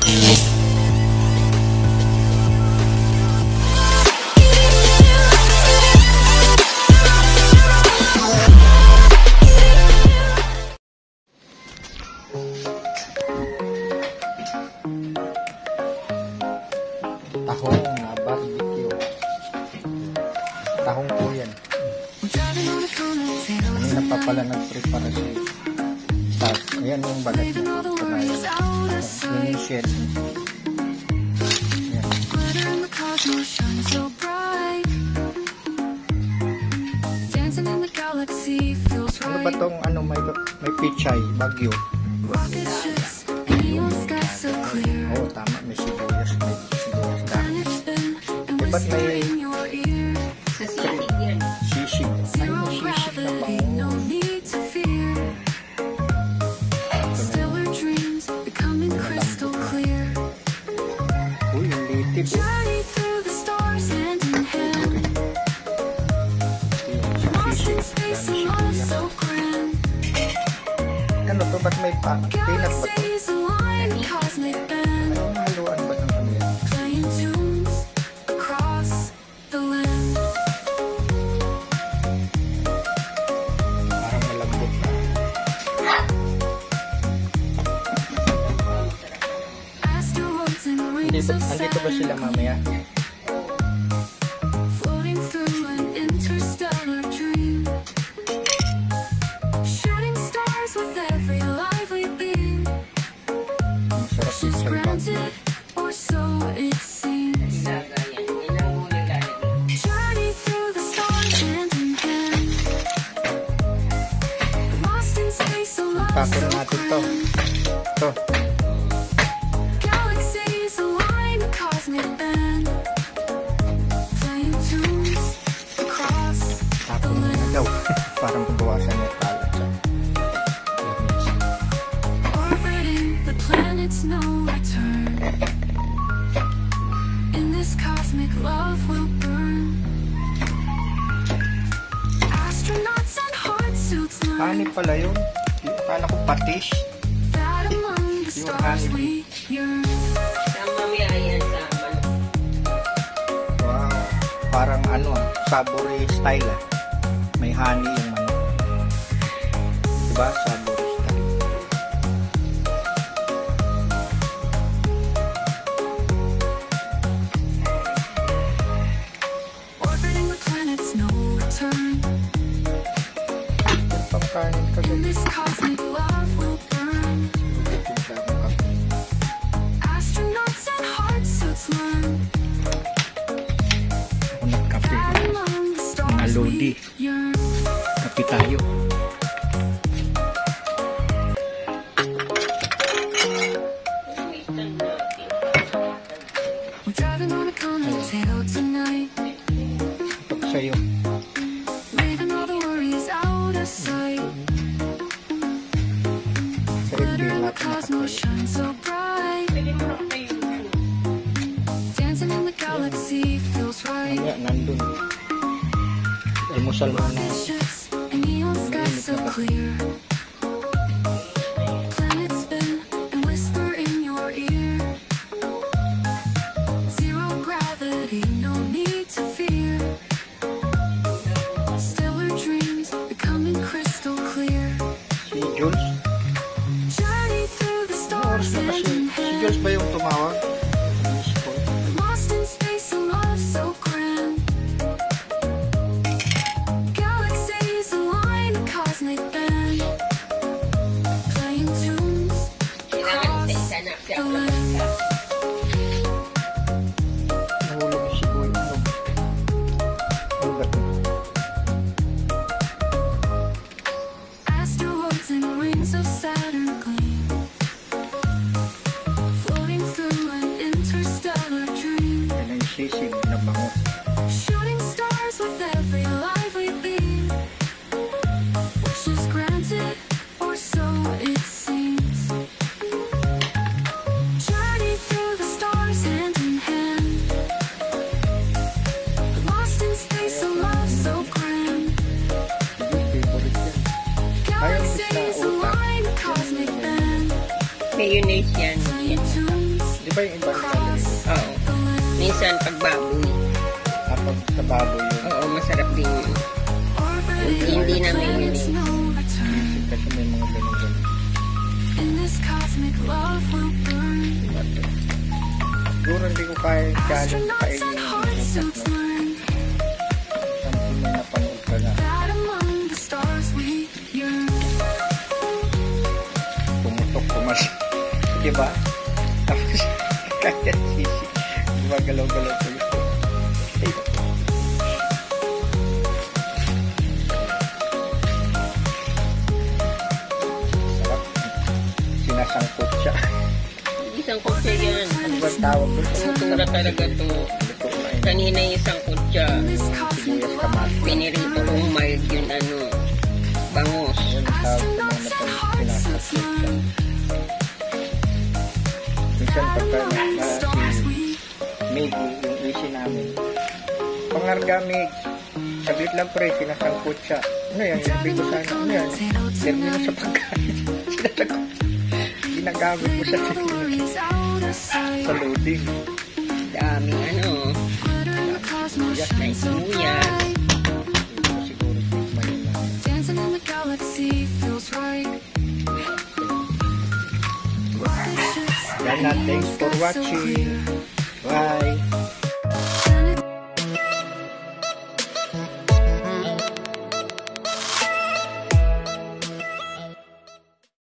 Tahong na barbecue. Tahong po yan. Kanina pa pala nag-prepare siya. Tapos, ayan yung balat niya. Yun yung shell. Ayan. Ano ba tong ano, may pichay, bagyo? Oo, tama, may sibuyas. May sibuyas dahil. Ba't may sisig yan? Sisig. Ay, may sisig na bango. Uy, yung litid. Ano to? Ba't may peanut ba to? Anong haluan ba ng ano yan? Parang malambot na. Andito ba sila mamaya? Pakon natin to. To. Pakon na daw. Parang bawasan yung kalat siya. Honey pala yun. Akala ko patis. Yung honey. Wow. Parang ano, Savory style ah. May honey yung manok. Diba? Savory style. Pangkanin ka doon. Ako nagkape. Mga lodi. Kape tayo. Ito ko sa'yo. Mamaya nandun. Almusal mo na. Si Jules? Ano oras na kasi? Si Jules ba yung tumawag? Nahulog si Boy. Ano ba ito? Yan ang sisig na bango. Mayonnaise yan. Di ba yung ibang lalagay? Oo. Minsan pag baboy. Kapag sa baboy yun. Oo, masarap din yun. Hindi namin yun eh. Kasi may mga ganun-ganun. Diba to? Siguro hindi ko kaya challenge kainin yung utak na. Sample may napanood ka na. Pumutok, pumasok. Diba? Tapos, kaya sisi. Diba, galaw-galaw ko yun. Sarap. Sinasangkot siya. Isang kutsa yan. Ano ba tawag doon? Tumutura talaga to. Ito na yun. Kanina yung isang kutsa. Sibuyas kamatis. Pinirito kong mild yun ano. Bangus. Yun ang tawag sa mga sinasangkot siya. Minsan pagka si Meg, yung isi namin. Pangargamig. Saglit lang pre, sinasangkot siya. Ano yan? Sabi ko sana, ano yan? Termino sa pagkain. Sinasangkot. Ginagamit mo sa sa loading. Daming ano. Yes, May sibuyas. siguro tikman yun lang. Yan na, thanks for watching. Bye.